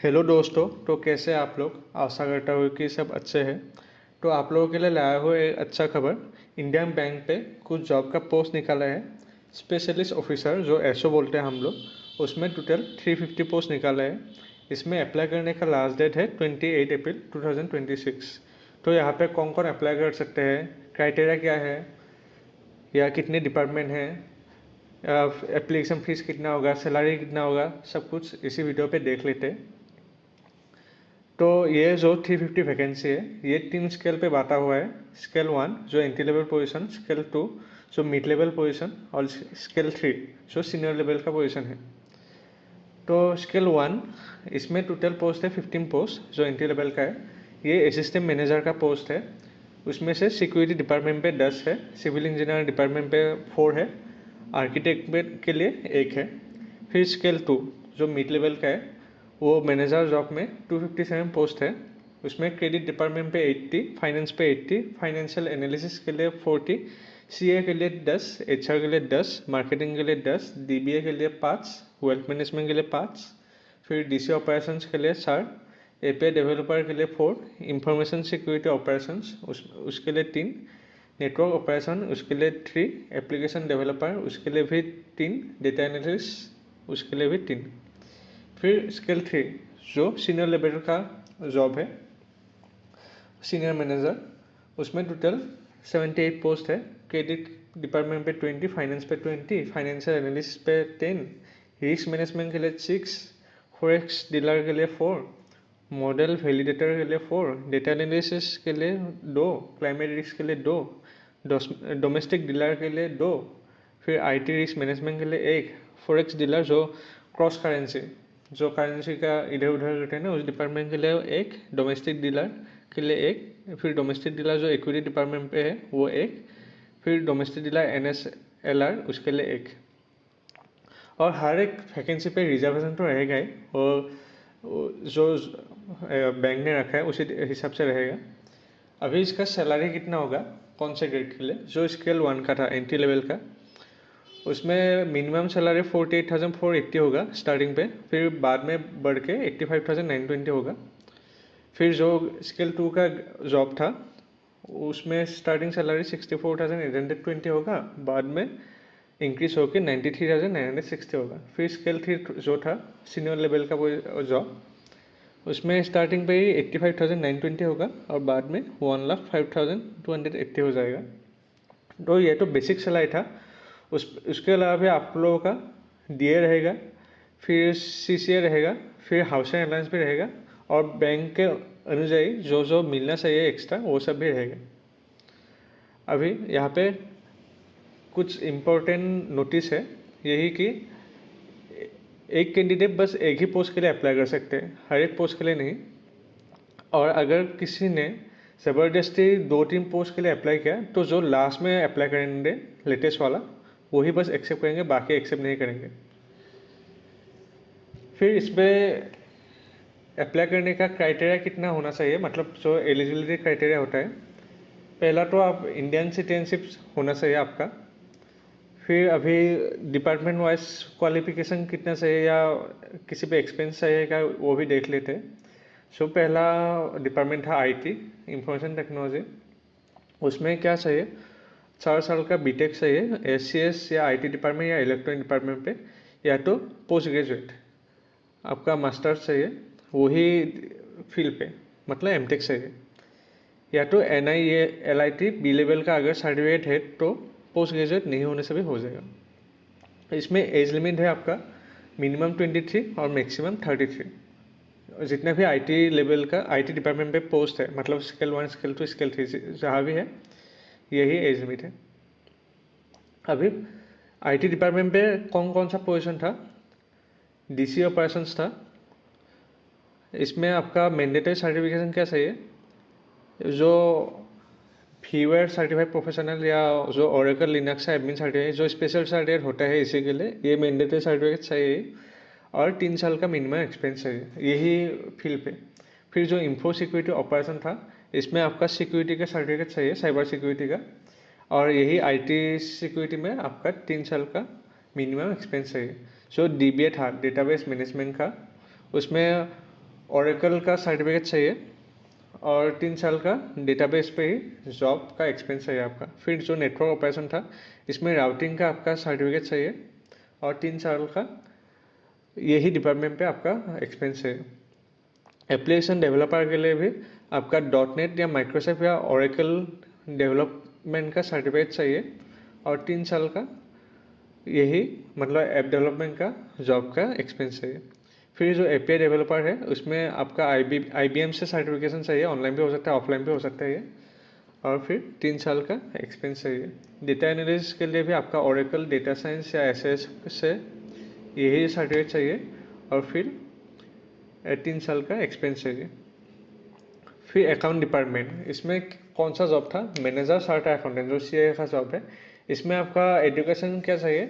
Hello दोस्तों। तो कैसे आप लोग? आशा करता हूँ कि सब अच्छे हैं। तो आप लोगों के लिए लाया हुआ एक अच्छा खबर। इंडियन बैंक पे कुछ जॉब का पोस्ट निकाला है। स्पेशलिस्ट ऑफिसर जो एसओ बोलते हैं हम लोग, उसमें टोटल 350 पोस्ट निकाला है। इसमें अप्लाई करने का लास्ट डेट है 28 अप्रैल 2026। तो यहाँ पे कौन कौन अप्लाई कर सकते हैं, क्राइटेरिया क्या है, या कितने डिपार्टमेंट हैं, एप्लीकेशन फीस कितना होगा, सैलरी कितना होगा, सब कुछ इसी वीडियो पे देख लेते हैं। तो ये जो 350 वैकेंसी है, ये 3 स्केल पे बांटा हुआ है। स्केल 1 जो एंट्री लेवल पोजीशन, स्केल 2 जो मिड लेवल पोजीशन, और स्केल 3 जो सीनियर लेवल का पोजीशन है। तो स्केल 1 इसमें टोटल पोस्ट है 15 पोस्ट जो एंट्री लेवल का है। ये असिस्टेंट मैनेजर का पोस्ट है। उसमें से सिक्योरिटी डिपार्टमेंट पे 10 है, सिविल इंजीनियर डिपार्टमेंट पे 4 है, आर्किटेक्ट के लिए 1 है। फिर स्केल 2 जो मिड लेवल का है, वो मैनेजर जॉब में 257 पोस्ट है। उसमें क्रेडिट डिपार्टमेंट पे 80, फाइनेंस पे 80, फाइनेंशियल एनालिसिस के लिए 40, सीए के लिए 10, एचआर के लिए 10, मार्केटिंग के लिए 10, डीबीए के लिए 5, वेल्थ मैनेजमेंट के लिए 5, फिर डीसी ऑपरेशंस के लिए 4, एपीआई डेवलपर के लिए 4, इंफॉर्मेशन सिक्योरिटी ऑपरेशंस उसके लिए 3, नेटवर्क ऑपरेशन उसके लिए 3, एप्लीकेशन डेवलपर उसके लिए भी 3, डेटा एनालिस्ट उसके लिए भी 3। फिर स्केल 3 जो सीनियर लेवल का जॉब है, सीनियर मैनेजर, उसमें टोटल 78 पोस्ट है। क्रेडिट डिपार्टमेंट पे 20, फाइनेंस पे 20, फाइनेंशियल एनालिसिस पे 10, रिस्क मैनेजमेंट के लिए 6, फॉरेक्स डीलर के लिए 4, मॉडल वैलिडेटर के लिए 4, डेटा एनालिसिस के लिए 2, क्लाइमेट रिस्क के लिए 2, डोमेस्टिक डीलर के लिए 2, फिर आईटी रिस्क मैनेजमेंट के लिए 1, फॉरेक्स डीलर जो क्रॉस करेंसी, जो करेंसी का इधर उधर करते हैं ना, उस डिपार्टमेंट के लिए 1, डोमेस्टिक डीलर के लिए 1, फिर डोमेस्टिक डीलर जो इक्विटी डिपार्टमेंट पे है वो 1, फिर डोमेस्टिक डीलर एनएसएलआर उसके लिए 1। और हर एक वैकेंसी पे रिजर्वेशन तो रहेगा ही, और जो बैंक ने रखा है उसी हिसाब से रहेगा। अभी इसका सैलरी कितना होगा कौन से ग्रेड के लिए, जो स्केल 1 का था एंट्री लेवल का, उसमें मिनिमम सैलरी 48,480 होगा स्टार्टिंग पे, फिर बाद में बढ़ के 85,920 होगा। फिर जो स्केल 2 का जॉब था उसमें स्टार्टिंग सैलरी 64,820 होगा, बाद में इंक्रीज होकर 93,960 होगा। फिर स्केल 3 जो था सीनियर लेवल का वो जॉब, उसमें स्टार्टिंग पे ही 85,920 होगा और बाद में 1,05,280 हो जाएगा। तो ये तो बेसिक सैलरी था। उसके अलावा भी आप लोगों का डीए रहेगा, फिर सीसीए रहेगा, फिर हाउसिंग अलाउंस भी रहेगा, और बैंक के अनुଯାयी जो जो मिलना चाहिए एक्स्ट्रा वो सब भी रहेगा। अभी यहाँ पे कुछ इम्पोर्टेंट नोटिस है, यही कि एक कैंडिडेट बस एक ही पोस्ट के लिए अप्लाई कर सकते हैं, हर एक पोस्ट के लिए नहीं। और अगर किसी ने ज़बरदस्ती 2-3 पोस्ट के लिए अप्लाई किया तो जो लास्ट में अप्लाई करेंगे लेटेस्ट वाला वही बस एक्सेप्ट करेंगे, बाकी एक्सेप्ट नहीं करेंगे। फिर इसमें अप्लाई करने का क्राइटेरिया कितना होना चाहिए, मतलब जो एलिजिबिलिटी क्राइटेरिया होता है, पहला तो आप इंडियन सिटीजनशिप होना चाहिए आपका। फिर अभी डिपार्टमेंट वाइज क्वालिफिकेशन कितना चाहिए या किसी पे एक्सपीरियंस चाहिए वो भी देख लेते हैं। सो पहला डिपार्टमेंट था आईटी, इंफॉर्मेशन टेक्नोलॉजी। उसमें क्या चाहिए, 4 साल का बीटेक चाहिए एससीएस या आईटी डिपार्टमेंट या इलेक्ट्रॉनिक डिपार्टमेंट पे, या तो पोस्ट ग्रेजुएट आपका मास्टर्स चाहिए वही फील्ड पे, मतलब एमटेक चाहिए, या तो एनआईए एलआईटी बी लेवल का अगर सर्टिफिकेट है तो पोस्ट ग्रेजुएट नहीं होने से भी हो जाएगा। इसमें एज लिमिट है आपका मिनिमम 23 और मैक्सिमम 33। जितने भी आईटी लेवल का आईटी डिपार्टमेंट पे पोस्ट है, मतलब स्केल 1, स्केल 2, स्केल 3 जहाँ भी है यही एज लिमिट है। अभी आईटी डिपार्टमेंट पे कौन कौन सा पोजीशन था, डीसी ऑपरेशंस था। इसमें आपका मैंडेटरी सर्टिफिकेशन क्या चाहिए, जो फीवेयर सर्टिफाइड प्रोफेशनल या जो ओरेकल लिनक्स एडमिन सर्टिफिकेट जो स्पेशल सर्टिफिकेट होता है इसी के लिए ये मैंडेटरी सर्टिफिकेट चाहिए, और 3 साल का मिनिमम एक्सपीरियंस चाहिए यही फील्ड पे। फिर जो इंफो सिक्योरिटी ऑपरेशन था, इसमें आपका सिक्योरिटी का सर्टिफिकेट चाहिए, साइबर सिक्योरिटी का, और यही आईटी सिक्योरिटी में आपका 3 साल का मिनिमम एक्सपीरियंस चाहिए। जो डीबीए था डेटाबेस मैनेजमेंट का, उसमें ओरेकल का सर्टिफिकेट चाहिए और 3 साल का डेटाबेस पे ही जॉब का एक्सपीरियंस चाहिए आपका। फिर जो नेटवर्क ऑपरेशन था इसमें राउटिंग का आपका सर्टिफिकेट चाहिए और 3 साल का यही डिपार्टमेंट पे आपका एक्सपीरियंस है। एप्लीकेशन डेवलपर के लिए भी आपका .NET या माइक्रोसॉफ्ट या ओरेकल डेवलपमेंट का सर्टिफिकेट चाहिए और 3 साल का यही मतलब ऐप डेवलपमेंट का जॉब का एक्सपीरियंस चाहिए। फिर जो API डेवलपर है उसमें आपका IBM से सर्टिफिकेशन चाहिए, ऑनलाइन भी हो सकता है ऑफलाइन भी हो सकता है ये। और फिर 3 साल का एक्सपीरियंस चाहिए। डेटा एनालिस्ट के लिए भी आपका ओरेकल, डेटा साइंस या SAS से यही सर्टिफिकेट चाहिए और फिर 3 साल का एक्सपीरियंस चाहिए। फिर अकाउंट डिपार्टमेंट, इसमें कौन सा जॉब था? मैनेजर चार्टर्ड अकाउंटेंट, जो CA का जॉब है। इसमें आपका एजुकेशन क्या चाहिए?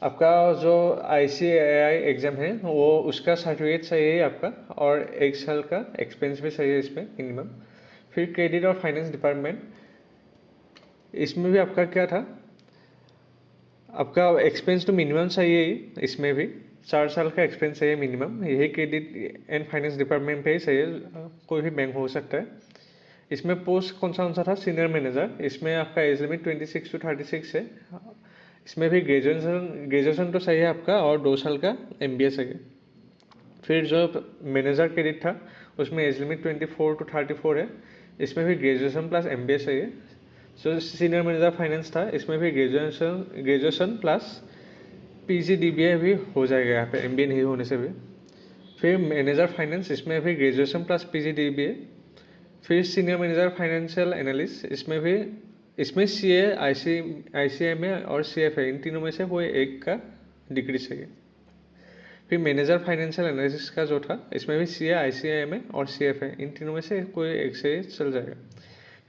आपका जो ICAI एग्ज़ाम है वो उसका सर्टिफिकेट चाहिए आपका और 1 साल का एक्सपीरियंस भी चाहिए इसमें मिनिमम। फिर क्रेडिट और फाइनेंस डिपार्टमेंट, इसमें भी आपका क्या था? आपका एक्सपीरियंस तो मिनिमम चाहिए ही, इसमें भी 4 साल का एक्सपीरियंस चाहिए मिनिमम। यही क्रेडिट एंड फाइनेंस डिपार्टमेंट पे ही चाहिए, कोई भी बैंक हो सकता है। इसमें पोस्ट कौन सा था? Senior manager. इसमें आपका एज लिमिट 26 to 36 है। इसमें भी ग्रेजुएशन तो सही है आपका और 2 साल का MBA चाहिए। फिर जो मैनेजर क्रेडिट था उसमें एज लिमिट 24 to 34 है। इसमें भी ग्रेजुएशन प्लस MBA चाहिए। जो सीनियर मैनेजर फाइनेंस था इसमें भी ग्रेजुएशन प्लस PGDBA भी हो जाएगा यहाँ पे, MBA नहीं होने से भी। फिर मैनेजर फाइनेंस, इसमें भी ग्रेजुएशन प्लस PGDBA। फिर सीनियर मैनेजर फाइनेंशियल एनालिस्ट, इसमें CA, ICMA और CFA, इन तीनों में से कोई एक का डिग्री चाहिए। फिर मैनेजर फाइनेंशियल एनालिसिस का जो था इसमें भी CA, ICMA और CFA, इन तीनों में से कोई एक से चल जाएगा।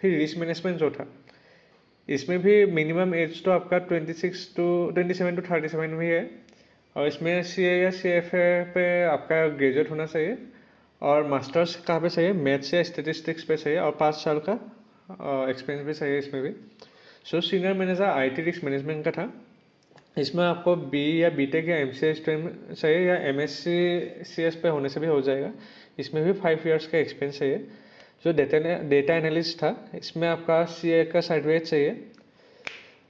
फिर रिस्क मैनेजमेंट जो था इसमें भी मिनिमम एज तो आपका 27 to 37 भी है और इसमें CA या CFA पे आपका ग्रेजुएट होना चाहिए और मास्टर्स कहाँ पे चाहिए? मैथ्स या स्टेटिस्टिक्स पे चाहिए और 5 साल का एक्सपीरियंस भी चाहिए इसमें भी। So senior manager IT risk management का था। इसमें आपको BE या BTech या MCA स्ट्रीम चाहिए या MSc CS पे होने से भी हो जाएगा। इसमें भी 5 years का एक्सपीरियंस चाहिए। जो डेटा एनालिस्ट था इसमें आपका CA का सर्टिफिकेट चाहिए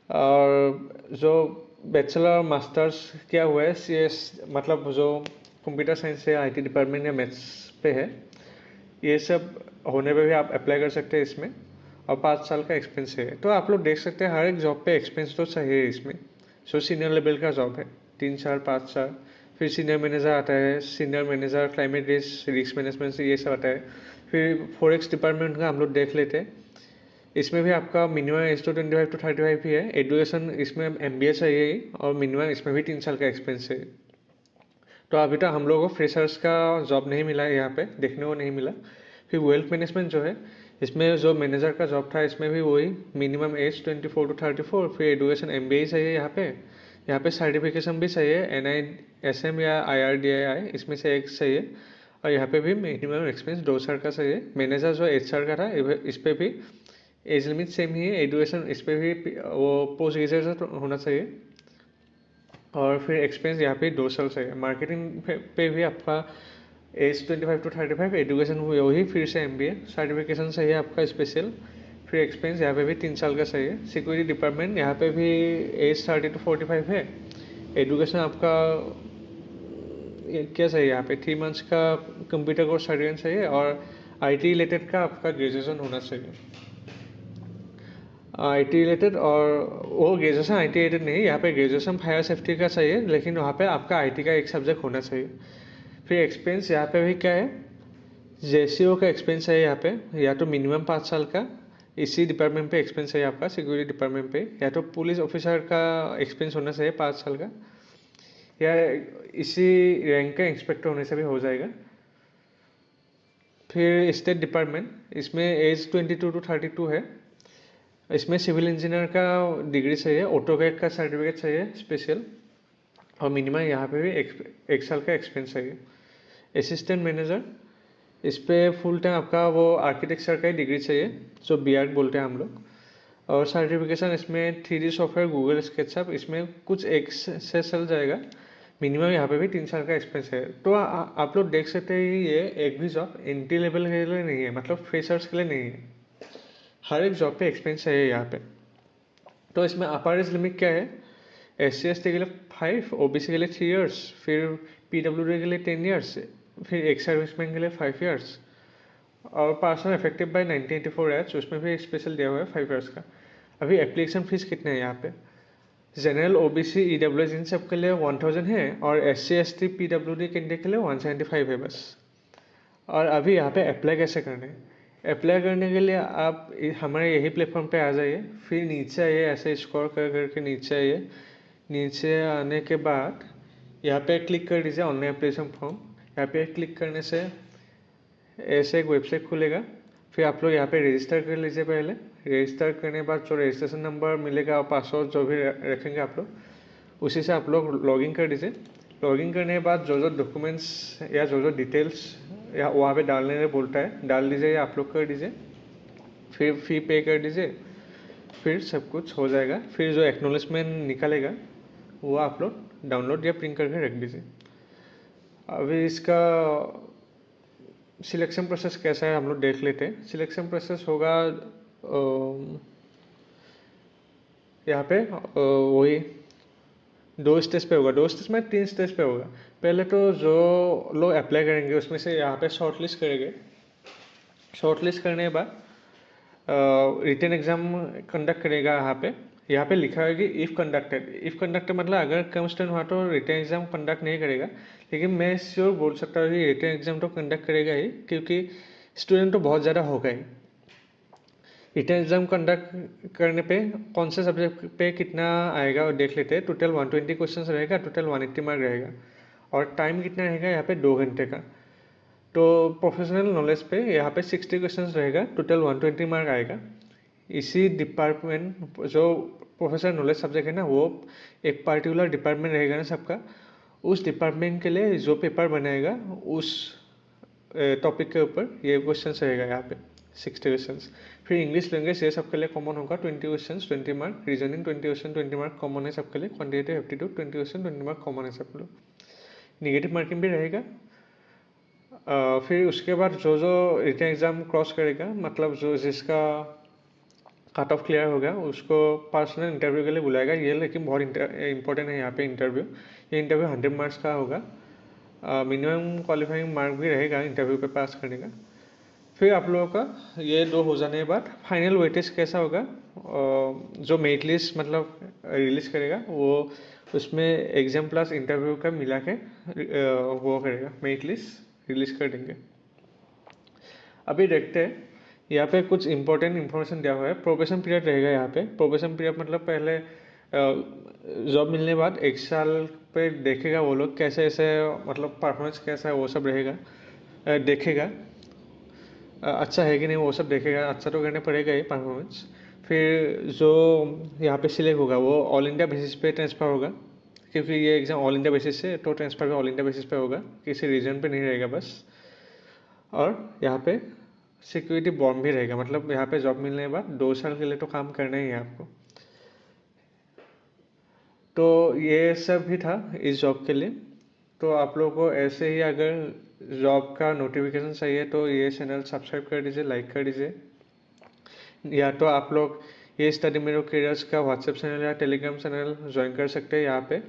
और जो बैचलर मास्टर्स किया हुआ है CS, मतलब जो कंप्यूटर साइंस से IT डिपार्टमेंट या मैथ्स पे है, ये सब होने पे भी आप अप्लाई कर सकते हैं इसमें और 5 साल का एक्सपीरियंस है। तो आप लोग देख सकते हैं हर एक जॉब पे एक्सपीरियंस तो चाहिए इसमें। सो सीनियर लेवल का जॉब है 3 साल 5 साल। फिर सीनियर मैनेजर आता है, senior manager climate risk management से ये सब आता है। फिर फॉरेक्स डिपार्टमेंट का हम लोग देख लेते हैं। इसमें भी आपका मिनिमम एज तो 25 to 35 ही है। एजुकेशन इसमें MBA चाहिए ही और मिनिमम इसमें भी 3 साल का एक्सपीरियंस है। तो अभी तक हम लोगों को फ्रेशर्स का जॉब नहीं मिला है, यहाँ पे देखने को नहीं मिला। फिर वेल्थ मैनेजमेंट जो है इसमें जो मैनेजर का जॉब था इसमें भी वही मिनिमम एज 24 to 34। फिर एजुकेशन MBA चाहिए यहाँ पे सर्टिफिकेशन भी चाहिए, NISM या IRDAI, इसमें से एक चाहिए और यहाँ पे भी मिनिमम एक्सपीरियंस 2 साल का चाहिए। मैनेजर जो 8 साल का था इस पर भी एज लिमिट सेम ही है। एजुकेशन इस पर भी वो पोस्ट ग्रेजुएशन होना चाहिए और फिर एक्सपीरियंस यहाँ पे 2 साल चाहिए। मार्केटिंग पे भी आपका एज 25 to 35, एजुकेशन वही फिर से MBA, सर्टिफिकेशन चाहिए आपका स्पेशल। फिर एक्सपीरियंस यहाँ पे भी 3 साल का चाहिए। सिक्योरिटी डिपार्टमेंट यहाँ पे भी एज 30 to 45 है। एजुकेशन आपका क्या चाहिए यहाँ पे? 3 months का कंप्यूटर कोर्स सर्टिफिकेट चाहिए और IT रिलेटेड का आपका ग्रेजुएशन होना चाहिए। IT रिलेटेड, और वो ग्रेजुएशन IT रिलेटेड नहीं, यहाँ पे ग्रेजुएशन फायर सेफ्टी का चाहिए, लेकिन वहाँ पे आपका IT का एक सब्जेक्ट होना चाहिए। फिर एक्सपीरियंस यहाँ पे भी क्या है? JCO का एक्सपीरियंस है यहाँ पे, या तो मिनिमम 5 साल का इसी डिपार्टमेंट पे एक्सपीरियंस है आपका, सिक्योरिटी डिपार्टमेंट पे, या तो पुलिस ऑफिसर का एक्सपीरियंस होना चाहिए 5 साल का, या इसी रैंक का इंस्पेक्टर होने से भी हो जाएगा। फिर स्टेट डिपार्टमेंट, इसमें एज 22 to 32 है। इसमें सिविल इंजीनियर का डिग्री चाहिए, ऑटोकैड का सर्टिफिकेट चाहिए स्पेशल और मिनिमम यहाँ पे भी 1 साल का एक्सपीरियंस चाहिए। असिस्टेंट मैनेजर, इस पर फुल टाइम आपका वो आर्किटेक्चर का ही डिग्री चाहिए, जो BArch बोलते हैं हम लोग, और सर्टिफिकेशन इसमें 3D सॉफ्टवेयर, गूगल स्केचअप, इसमें कुछ एक से चल जाएगा। मिनिमम यहाँ पे भी 3 साल का एक्सपीरियंस है। तो आप लोग देख सकते हैं ये एक भी जॉब एंट्री लेवल के लिए नहीं है, मतलब फ्रेशर्स के लिए नहीं है। हर एक जॉब पे एक्सपीरियंस है यहाँ पे। तो इसमें अपर एज लिमिट क्या है, SC/ST के लिए 5, OBC के लिए 3 ईयर्स, फिर PWD के लिए 10 ईयर्स, फिर एक्स सर्विसमैन के लिए 5 ईयर्स, और पर्सन इफेक्टिव बाय 1984 एक्ट उसमें भी स्पेशल दिया हुआ है 5 ईयर्स का। अभी एप्लीकेशन फीस कितने हैं यहाँ पे, जनरल, OBC, EWS इन सब के लिए 1000 है, और SC/ST PWD कैंडिडेट के लिए 175 है बस। और अभी यहाँ पे अप्लाई कैसे करना है, अप्लाई करने के लिए आप हमारे यही प्लेटफॉर्म पे आ जाइए, फिर नीचे आइए, ऐसे स्क्रॉल कर करके नीचे आइए। नीचे आने के बाद यहाँ पे क्लिक कर दीजिए ऑनलाइन एप्लीकेशन फॉर्म। यहाँ पे क्लिक करने से ऐसे एक वेबसाइट खुलेगा, फिर आप लोग यहाँ पे रजिस्टर कर लीजिए। पहले रजिस्टर करने के बाद जो रजिस्ट्रेशन नंबर मिलेगा और पासवर्ड जो भी रखेंगे आप लोग, उसी से आप लोग लॉगिन कर दीजिए। लॉगिन करने के बाद जो डॉक्यूमेंट्स या जो डिटेल्स या वहाँ पे डालने में बोलता है डाल दीजिए या आप लोग कर दीजिए, फिर फी पे कर दीजिए, फिर सब कुछ हो जाएगा। फिर जो एक्नॉलेजमेंट निकलेगा वो आप लोग डाउनलोड या प्रिंट करके रख दीजिए। अभी इसका सिलेक्शन प्रोसेस कैसा है हम लोग देख लेते हैं। सिलेक्शन प्रोसेस होगा यहाँ पे वही 2 स्टेज पे होगा, 2 स्टेज में 3 स्टेज पे होगा। पहले तो जो लोग अप्लाई करेंगे उसमें से यहाँ पे शॉर्टलिस्ट करेंगे। शॉर्टलिस्ट करने के बाद रिटन एग्जाम कंडक्ट करेगा। यहाँ पे लिखा है कि इफ़ कंडक्टेड मतलब अगर कंस्टेंट हुआ तो रिटन एग्जाम कंडक्ट नहीं करेगा, लेकिन मैं श्योर बोल सकता हूँ कि रिटन एग्जाम तो कंडक्ट करेगा ही, क्योंकि स्टूडेंट तो बहुत ज़्यादा हो गए। रिटन एग्जाम कंडक्ट करने पे कौन से सब्जेक्ट पे कितना आएगा और देख लेते हैं। टोटल 120 क्वेश्चन रहेगा, टोटल 180 मार्क रहेगा, और टाइम कितना रहेगा यहाँ पे 2 घंटे का। तो प्रोफेशनल नॉलेज पे यहाँ पे 60 क्वेश्चन रहेगा, टोटल 120 मार्क आएगा। इसी डिपार्टमेंट जो प्रोफेशनल नॉलेज सब्जेक्ट है ना, वो एक पार्टिकुलर डिपार्टमेंट रहेगा ना सबका, उस डिपार्टमेंट के लिए जो पेपर बनाएगा उस टॉपिक के ऊपर ये क्वेश्चन रहेगा यहाँ पे 60 क्वेश्चन। फिर इंग्लिश लैंग्वेज ये सबके लिए कॉमन होगा 20 question 20 mark, reasoning 20 question 20 mark common है सबके लिए, quantitative aptitude 20 question 20 mark common है सब लोग। निगेटिव मार्किंग भी रहेगा। फिर उसके बाद जो रिटन एग्ज़ाम क्रॉस करेगा, मतलब जो जिसका कट ऑफ क्लियर होगा उसको पर्सनल इंटरव्यू के लिए बुलाएगा। ये लेकिन बहुत इंपॉर्टेंट है यहाँ पे इंटरव्यू। ये इंटरव्यू 100 मार्क्स का होगा, मिनिमम क्वालिफाइंग मार्क भी रहेगा इंटरव्यू पे पास करने का। फिर आप लोगों का ये 2 हो जाने के बाद फाइनल वेटेज कैसा होगा, जो मेरिट लिस्ट मतलब रिलीज करेगा वो उसमें एग्जाम प्लस इंटरव्यू का मिला के वो करेगा, मेरिट लिस्ट रिलीज कर देंगे। अभी देखते हैं यहाँ पे कुछ इंपॉर्टेंट इन्फॉर्मेशन दिया हुआ है। प्रोबेशन पीरियड रहेगा यहाँ पे। प्रोबेशन पीरियड मतलब पहले जॉब मिलने के बाद 1 साल पे देखेगा वो लोग कैसे ऐसे, मतलब परफॉर्मेंस कैसा है वो सब रहेगा, देखेगा अच्छा है कि नहीं वो सब देखेगा। अच्छा तो करने पड़ेगा ही परफॉर्मेंस। फिर जो यहाँ पे सिलेक्ट होगा वो ऑल इंडिया बेसिस पे ट्रांसफ़र होगा, क्योंकि ये एग्ज़ाम ऑल इंडिया बेसिस से, तो ट्रांसफ़र भी ऑल इंडिया बेसिस पे होगा, किसी रीजन पे नहीं रहेगा बस। और यहाँ पे सिक्योरिटी बॉन्ड भी रहेगा, मतलब यहाँ पे जॉब मिलने के बाद 2 साल के लिए तो काम करना ही है आपको। तो ये सब भी था इस जॉब के लिए। तो आप लोगों को ऐसे ही अगर जॉब का नोटिफिकेशन चाहिए तो ये चैनल सब्सक्राइब कर दीजिए, लाइक कर दीजिए, या तो आप लोग ये स्टडी मेरे करियर्स का व्हाट्सएप चैनल या टेलीग्राम चैनल ज्वाइन कर सकते हैं यहाँ पे।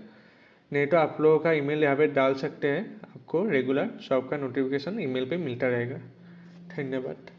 नहीं तो आप लोगों का ईमेल यहाँ पे डाल सकते हैं, आपको रेगुलर जॉब का नोटिफिकेशन ईमेल पे मिलता रहेगा। धन्यवाद।